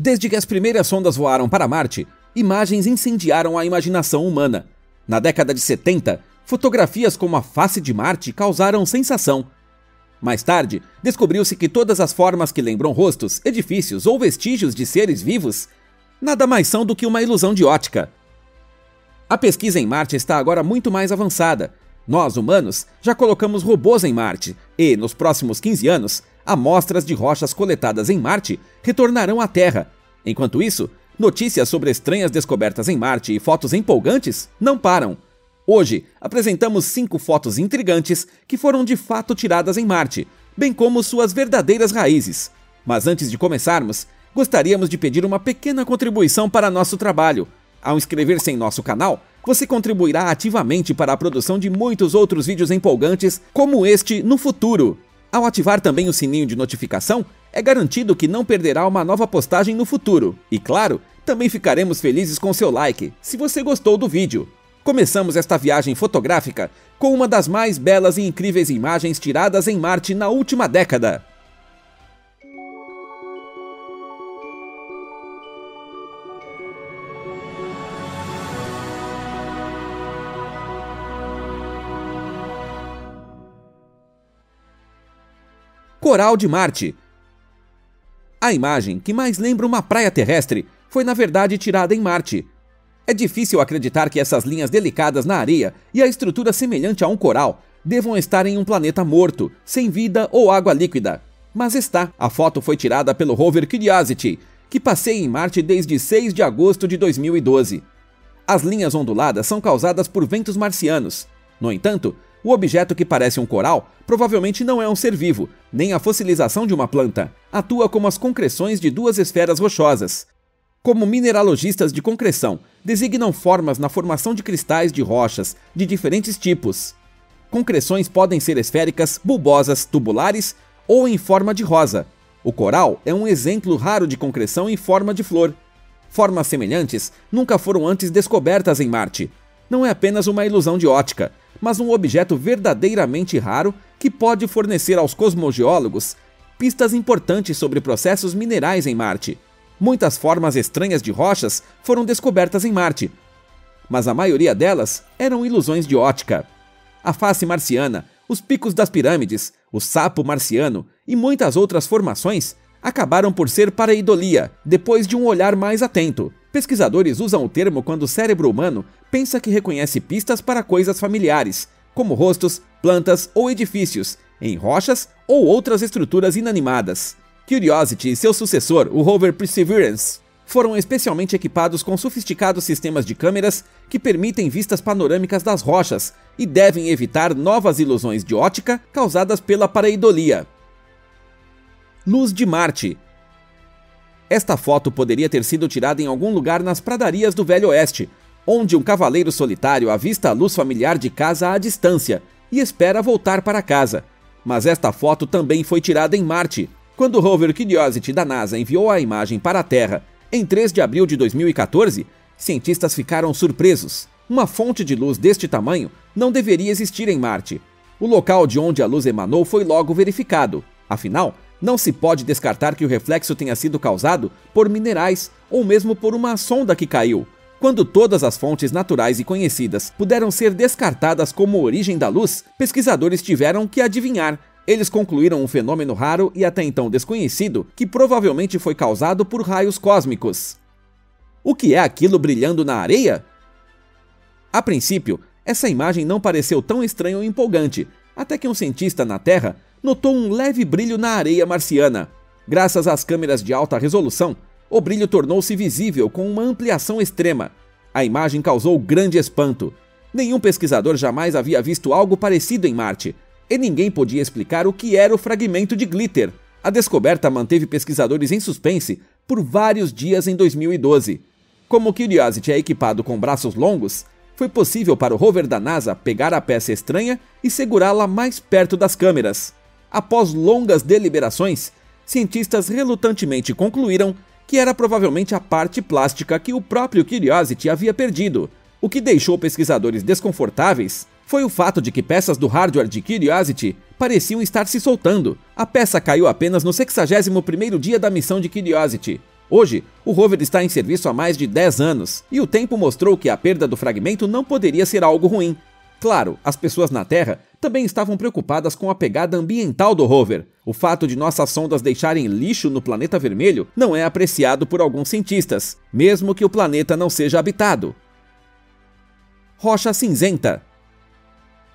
Desde que as primeiras sondas voaram para Marte, imagens incendiaram a imaginação humana. Na década de 70, fotografias como a face de Marte causaram sensação. Mais tarde, descobriu-se que todas as formas que lembram rostos, edifícios ou vestígios de seres vivos nada mais são do que uma ilusão de ótica. A pesquisa em Marte está agora muito mais avançada. Nós, humanos, já colocamos robôs em Marte e, nos próximos 15 anos, amostras de rochas coletadas em Marte retornarão à Terra. Enquanto isso, notícias sobre estranhas descobertas em Marte e fotos empolgantes não param. Hoje, apresentamos 5 fotos intrigantes que foram de fato tiradas em Marte, bem como suas verdadeiras raízes. Mas antes de começarmos, gostaríamos de pedir uma pequena contribuição para nosso trabalho. Ao inscrever-se em nosso canal, você contribuirá ativamente para a produção de muitos outros vídeos empolgantes como este no futuro. Ao ativar também o sininho de notificação, é garantido que não perderá uma nova postagem no futuro. E claro, também ficaremos felizes com seu like, se você gostou do vídeo. Começamos esta viagem fotográfica com uma das mais belas e incríveis imagens tiradas em Marte na última década. Coral de Marte. A imagem, que mais lembra uma praia terrestre, foi na verdade tirada em Marte. É difícil acreditar que essas linhas delicadas na areia e a estrutura semelhante a um coral devam estar em um planeta morto, sem vida ou água líquida. Mas está. A foto foi tirada pelo rover Curiosity, que passeia em Marte desde 6 de agosto de 2012. As linhas onduladas são causadas por ventos marcianos. No entanto, o objeto que parece um coral provavelmente não é um ser vivo, nem a fossilização de uma planta. Atua como as concreções de 2 esferas rochosas. Como mineralogistas de concreção, designam formas na formação de cristais de rochas de diferentes tipos. Concreções podem ser esféricas, bulbosas, tubulares ou em forma de rosa. O coral é um exemplo raro de concreção em forma de flor. Formas semelhantes nunca foram antes descobertas em Marte. Não é apenas uma ilusão de ótica, mas um objeto verdadeiramente raro que pode fornecer aos cosmogeólogos pistas importantes sobre processos minerais em Marte. Muitas formas estranhas de rochas foram descobertas em Marte, mas a maioria delas eram ilusões de ótica. A face marciana, os picos das pirâmides, o sapo marciano e muitas outras formações acabaram por ser pareidolia, depois de um olhar mais atento. Pesquisadores usam o termo quando o cérebro humano pensa que reconhece pistas para coisas familiares, como rostos, plantas ou edifícios, em rochas ou outras estruturas inanimadas. Curiosity e seu sucessor, o rover Perseverance, foram especialmente equipados com sofisticados sistemas de câmeras que permitem vistas panorâmicas das rochas e devem evitar novas ilusões de ótica causadas pela pareidolia. Luz de Marte. Esta foto poderia ter sido tirada em algum lugar nas pradarias do Velho Oeste, onde um cavaleiro solitário avista a luz familiar de casa à distância e espera voltar para casa. Mas esta foto também foi tirada em Marte. Quando o rover Curiosity da NASA enviou a imagem para a Terra em 3 de abril de 2014, cientistas ficaram surpresos. Uma fonte de luz deste tamanho não deveria existir em Marte. O local de onde a luz emanou foi logo verificado. Afinal, não se pode descartar que o reflexo tenha sido causado por minerais ou mesmo por uma sonda que caiu. Quando todas as fontes naturais e conhecidas puderam ser descartadas como origem da luz, pesquisadores tiveram que adivinhar. Eles concluíram um fenômeno raro e até então desconhecido que provavelmente foi causado por raios cósmicos. O que é aquilo brilhando na areia? A princípio, essa imagem não pareceu tão estranha ou empolgante, até que um cientista na Terra notou um leve brilho na areia marciana. Graças às câmeras de alta resolução, o brilho tornou-se visível com uma ampliação extrema. A imagem causou grande espanto. Nenhum pesquisador jamais havia visto algo parecido em Marte, e ninguém podia explicar o que era o fragmento de glitter. A descoberta manteve pesquisadores em suspense por vários dias em 2012. Como o Curiosity é equipado com braços longos, foi possível para o rover da NASA pegar a peça estranha e segurá-la mais perto das câmeras. Após longas deliberações, cientistas relutantemente concluíram que era provavelmente a parte plástica que o próprio Curiosity havia perdido. O que deixou pesquisadores desconfortáveis foi o fato de que peças do hardware de Curiosity pareciam estar se soltando. A peça caiu apenas no 61º dia da missão de Curiosity. Hoje, o rover está em serviço há mais de 10 anos, e o tempo mostrou que a perda do fragmento não poderia ser algo ruim. Claro, as pessoas na Terra também estavam preocupadas com a pegada ambiental do rover. O fato de nossas sondas deixarem lixo no planeta vermelho não é apreciado por alguns cientistas, mesmo que o planeta não seja habitado. Rocha cinzenta.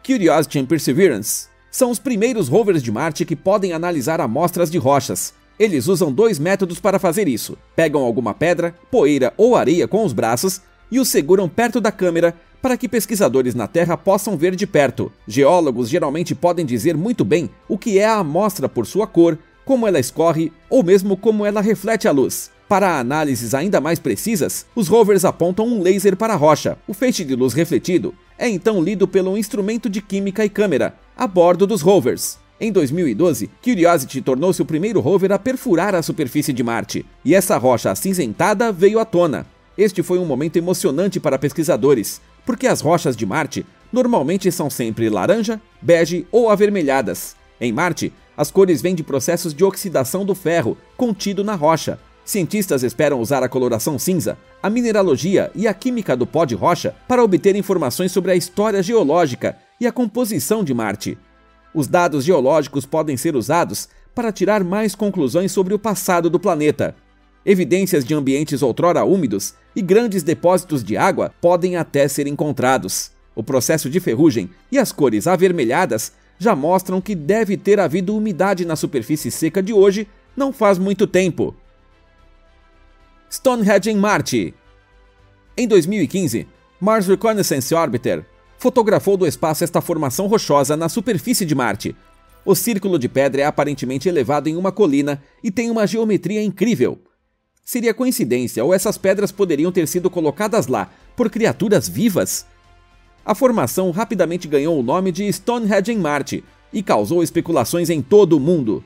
Curiosity e Perseverance são os primeiros rovers de Marte que podem analisar amostras de rochas. Eles usam 2 métodos para fazer isso. Pegam alguma pedra, poeira ou areia com os braços e os seguram perto da câmera para que pesquisadores na Terra possam ver de perto. Geólogos geralmente podem dizer muito bem o que é a amostra por sua cor, como ela escorre ou mesmo como ela reflete a luz. Para análises ainda mais precisas, os rovers apontam um laser para a rocha. O feixe de luz refletido é então lido pelo instrumento de química e câmera a bordo dos rovers. Em 2012, Curiosity tornou-se o primeiro rover a perfurar a superfície de Marte, e essa rocha acinzentada veio à tona. Este foi um momento emocionante para pesquisadores, porque as rochas de Marte normalmente são sempre laranja, bege ou avermelhadas. Em Marte, as cores vêm de processos de oxidação do ferro contido na rocha. Cientistas esperam usar a coloração cinza, a mineralogia e a química do pó de rocha para obter informações sobre a história geológica e a composição de Marte. Os dados geológicos podem ser usados para tirar mais conclusões sobre o passado do planeta. Evidências de ambientes outrora úmidos e grandes depósitos de água podem até ser encontrados. O processo de ferrugem e as cores avermelhadas já mostram que deve ter havido umidade na superfície seca de hoje não faz muito tempo. Stonehenge em Marte. Em 2015, Mars Reconnaissance Orbiter fotografou do espaço esta formação rochosa na superfície de Marte. O círculo de pedra é aparentemente elevado em uma colina e tem uma geometria incrível. Seria coincidência ou essas pedras poderiam ter sido colocadas lá por criaturas vivas? A formação rapidamente ganhou o nome de Stonehenge em Marte e causou especulações em todo o mundo.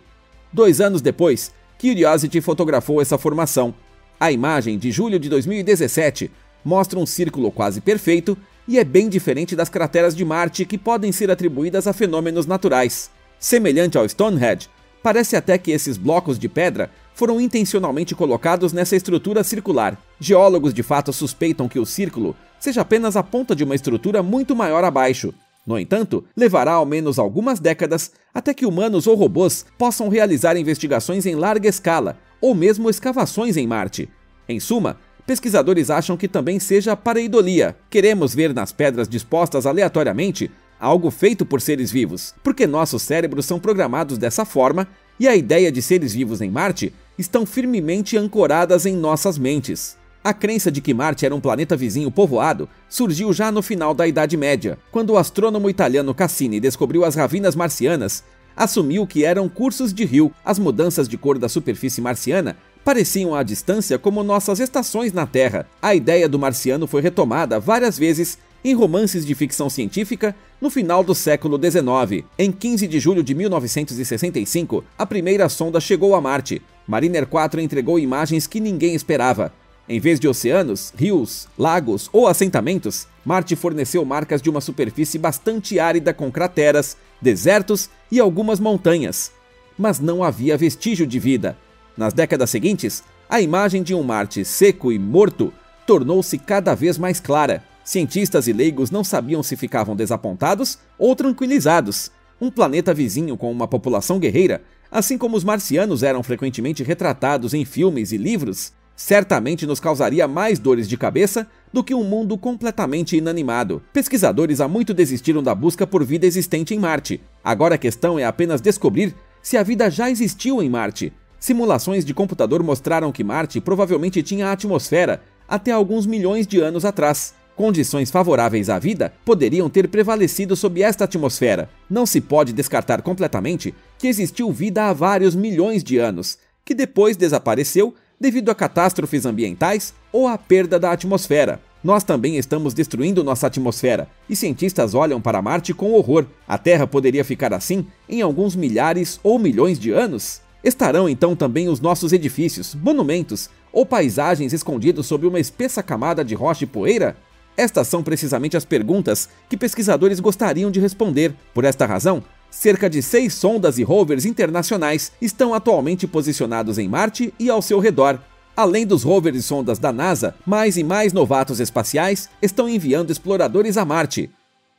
2 anos depois, Curiosity fotografou essa formação. A imagem, de julho de 2017, mostra um círculo quase perfeito e é bem diferente das crateras de Marte que podem ser atribuídas a fenômenos naturais. Semelhante ao Stonehenge, parece até que esses blocos de pedra foram intencionalmente colocados nessa estrutura circular. Geólogos de fato suspeitam que o círculo seja apenas a ponta de uma estrutura muito maior abaixo. No entanto, levará ao menos algumas décadas até que humanos ou robôs possam realizar investigações em larga escala, ou mesmo escavações em Marte. Em suma, pesquisadores acham que também seja pareidolia. Queremos ver nas pedras dispostas aleatoriamente algo feito por seres vivos, porque nossos cérebros são programados dessa forma e a ideia de seres vivos em Marte estão firmemente ancoradas em nossas mentes. A crença de que Marte era um planeta vizinho povoado surgiu já no final da Idade Média, quando o astrônomo italiano Cassini descobriu as ravinas marcianas. Assumiu que eram cursos de rio. As mudanças de cor da superfície marciana pareciam à distância como nossas estações na Terra. A ideia do marciano foi retomada várias vezes em romances de ficção científica no final do século XIX. Em 15 de julho de 1965, a primeira sonda chegou a Marte. Mariner 4 entregou imagens que ninguém esperava. Em vez de oceanos, rios, lagos ou assentamentos, Marte forneceu marcas de uma superfície bastante árida com crateras, desertos e algumas montanhas. Mas não havia vestígio de vida. Nas décadas seguintes, a imagem de um Marte seco e morto tornou-se cada vez mais clara. Cientistas e leigos não sabiam se ficavam desapontados ou tranquilizados. Um planeta vizinho com uma população guerreira, assim como os marcianos eram frequentemente retratados em filmes e livros, certamente nos causaria mais dores de cabeça do que um mundo completamente inanimado. Pesquisadores há muito desistiram da busca por vida existente em Marte. Agora a questão é apenas descobrir se a vida já existiu em Marte. Simulações de computador mostraram que Marte provavelmente tinha atmosfera até alguns milhões de anos atrás. Condições favoráveis à vida poderiam ter prevalecido sob esta atmosfera. Não se pode descartar completamente que existiu vida há vários milhões de anos, que depois desapareceu devido a catástrofes ambientais ou à perda da atmosfera. Nós também estamos destruindo nossa atmosfera, e cientistas olham para Marte com horror. A Terra poderia ficar assim em alguns milhares ou milhões de anos? Estarão então também os nossos edifícios, monumentos ou paisagens escondidos sob uma espessa camada de rocha e poeira? Estas são precisamente as perguntas que pesquisadores gostariam de responder. Por esta razão, cerca de 6 sondas e rovers internacionais estão atualmente posicionados em Marte e ao seu redor. Além dos rovers e sondas da NASA, mais e mais novatos espaciais estão enviando exploradores a Marte.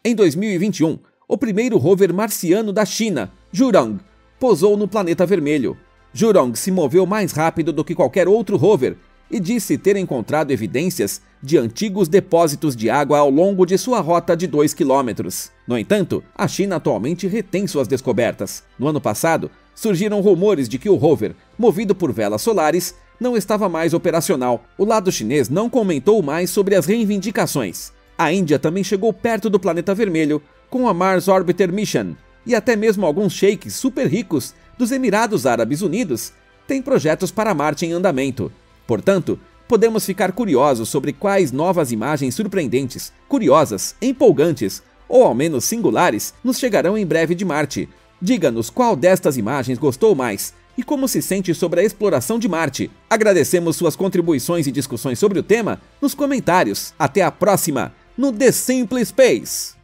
Em 2021, o primeiro rover marciano da China, Zhurong, pousou no planeta vermelho. Zhurong se moveu mais rápido do que qualquer outro rover e disse ter encontrado evidências de antigos depósitos de água ao longo de sua rota de 2 quilômetros. No entanto, a China atualmente retém suas descobertas. No ano passado, surgiram rumores de que o rover, movido por velas solares, não estava mais operacional. O lado chinês não comentou mais sobre as reivindicações. A Índia também chegou perto do planeta vermelho com a Mars Orbiter Mission, e até mesmo alguns sheiks super ricos dos Emirados Árabes Unidos têm projetos para Marte em andamento. Portanto, podemos ficar curiosos sobre quais novas imagens surpreendentes, curiosas, empolgantes ou ao menos singulares nos chegarão em breve de Marte. Diga-nos qual destas imagens gostou mais e como se sente sobre a exploração de Marte. Agradecemos suas contribuições e discussões sobre o tema nos comentários. Até a próxima no The Simple Space!